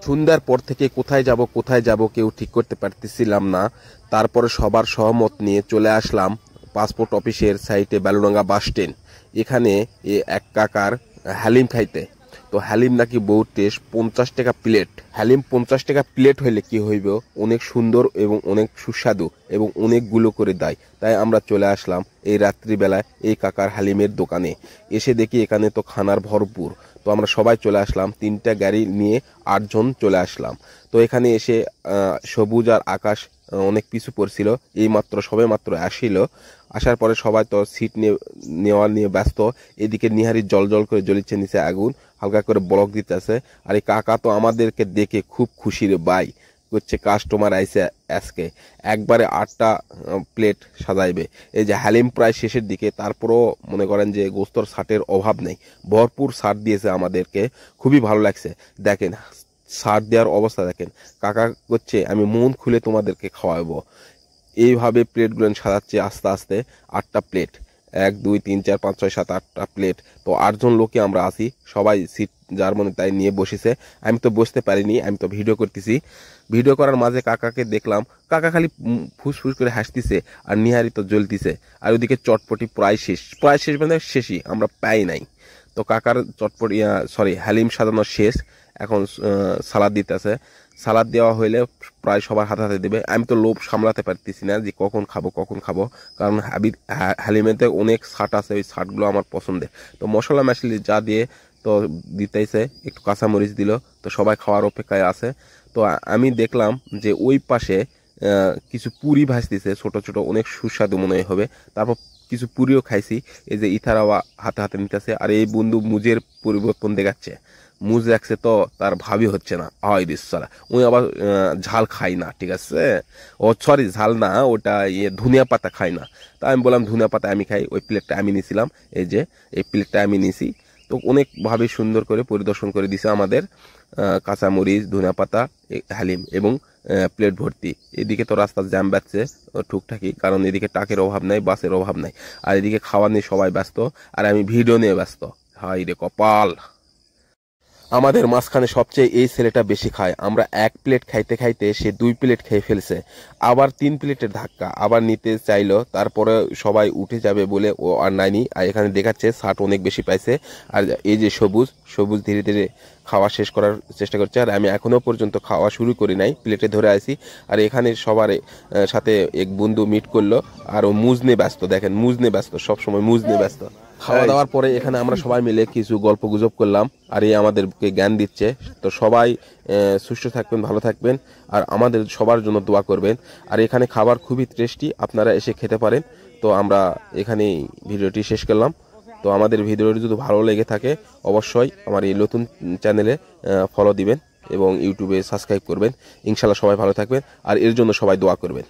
সন্ধ্যার পর থেকে কোথায় যাব কেউ ঠিক করতে পারতেছিলাম না। তারপরে সবার সহমত নিয়ে চলে আসলাম পাসপোর্ট অফিসের সাইটে বেলুডাঙ্গা বাস স্ট্যান্ড। এখানে এক কাকার হালিম খাইতে। তো হালিম নাকি বহুত টেস্ট, 50 টাকা প্লেট। হালিম 50 টাকা প্লেট হইলে কি হইব, অনেক সুন্দর এবং অনেক সুস্বাদু এবং অনেকগুলো করে দেয়। তাই আমরা চলে আসলাম এই রাত্রিবেলায় এই কাকার হালিমের দোকানে। এসে দেখি এখানে তো খানার ভরপুর। তো আমরা সবাই চলে আসলাম, 3টা গাড়ি নিয়ে 8 জন চলে আসলাম। তো এখানে এসে সবুজ আর আকাশ অনেক পিছু পড়ছিল, সবে মাত্র আসিল। আসার পরে সবাই তো সিট নিয়ে ব্যস্ত। এদিকে নিহারি জল জল করে জ্বলিচ্ছে, নিচে আগুন হালকা করে ব্লক দিতেছে। আর এই কাকা তো আমাদেরকে দেখে খুব খুশি রে ভাই, করছে কাস্টমার আইসে আজকে একবারে 8টা প্লেট সাজাইবে। এই যে হালিম প্রায় শেষের দিকে, তারপরও মনে করেন যে গোস্তর ছাটের অভাব নেই, ভরপুর ছাট দিয়েছে আমাদেরকে, খুবই ভালো লাগছে। দেখেন ছাট দেওয়ার অবস্থা দেখেন, কাকা করছে আমি মন খুলে তোমাদেরকে খাওয়াবো। এইভাবে প্লেটগুলো সাজাচ্ছে আস্তে আস্তে। 8টা প্লেট, 1 2 3 4 5 6 7 8টা প্লেট। তো 8 জন লোকে আমরা আছি, সবাই সিট যার মনে তাই নিয়ে বসেছে। আমি তো বসতে পারিনি, আমি তো ভিডিও করতেছি। ভিডিও করার মাঝে কাকাকে দেখলাম, কাকা খালি ফুসফুস করে হাসতেছে আর নিহারি তো জ্বলতিছে। আর ওইদিকে চটপটি প্রায় শেষ মানে শেষই, আমরা পাই নাই। তো কাকার চটপটি হালিম সাজানো শেষ। এখন সালাদ দিতেছে। সালাদ দেওয়া হইলে প্রায় সবার হাতে হাতে দেবে। আমি তো লোভ সামলাতে পারতেছি না যে কখন খাবো, কারণ হালিমেতে অনেক ছাট আছে, ওই ছাটগুলো আমার পছন্দের। তো মশলা মশলি যা দিয়ে তো দিতেইছে, একটু কাঁচামরিচ দিল। তো সবাই খাওয়ার অপেক্ষায় আছে। তো আমি দেখলাম যে ওই পাশে কিছু পুরি ভাজতেছে, ছোট ছোট, অনেক সুস্বাদু মনে হবে। তারপর কিছু পুরিও খাইছি। এই যে ইথারাওয়া হাতে হাতে নিতেছে। আর এই বন্ধু মুজের পরিবর্তন দেখাচ্ছে, মুজ দেখছে তো তার ভাবি হচ্ছে না, হয় দিচ্ছারা ওই আবার ঝাল খাই না, ঠিক আছে। ও সরি, ঝাল না, ওটা ধনিয়া পাতা খাই না। তা আমি বললাম ধনিয়া পাতা আমি খাই। ওই প্লেটটা আমি নিয়েছিলাম, এই যে এই প্লেটটা আমি নিয়েছি। তো অনেকভাবে সুন্দর করে পরিদর্শন করে দিছে আমাদের, কাঁচামরিচ, ধনিয়া পাতা, হালিম এবং প্লেট ভর্তি। এদিকে তো রাস্তার জ্যাম বাজছে টুকটাকি, কারণ এদিকে টাকের অভাব নাই, বাসের অভাব নাই। আর এদিকে খাওয়া নিয়ে সবাই ব্যস্ত, আর আমি ভিডিও নিয়ে ব্যস্ত। হাই রে কপাল, আমাদের মাঝখানে সবচেয়ে এই ছেলেটা বেশি খায়। আমরা 1 প্লেট খাইতে খাইতে সে 2 প্লেট খেয়ে ফেলছে। আবার 3 প্লেটের ধাক্কা, আবার নিতে চাইলো। তারপরে সবাই উঠে যাবে বলে ও আর নাইনি। আর এখানে দেখাচ্ছে ছাট অনেক বেশি পাইছে। আর এই যে সবুজ ধীরে ধীরে খাওয়া শেষ করার চেষ্টা করছে। আর আমি এখনো পর্যন্ত খাওয়া শুরু করি নাই, প্লেটে ধরে আছি। আর এখানে সবার সাথে এক বন্ধু মিট করলো, আর ও মুজ নিয়ে ব্যস্ত। দেখেন মুজ নিয়ে ব্যস্ত, সবসময় মুজ নিয়ে ব্যস্ত। খাওয়া দাওয়ার পরে এখানে আমরা সবাই মিলে কিছু গল্প গুজব করলাম, আর এই আমাদেরকে জ্ঞান দিচ্ছে। তো সবাই সুস্থ থাকবেন, ভালো থাকবেন, আর আমাদের সবার জন্য দোয়া করবেন। আর এখানে খাবার খুবই টেস্টি, আপনারা এসে খেতে পারেন। তো আমরা এখানেই ভিডিওটি শেষ করলাম। তো আমাদের ভিডিওটি যদি ভালো লেগে থাকে অবশ্যই আমার এই নতুন চ্যানেলে ফলো দিবেন এবং ইউটিউবে সাবস্ক্রাইব করবেন। ইনশাল্লাহ সবাই ভালো থাকবেন, আর এর জন্য সবাই দোয়া করবেন।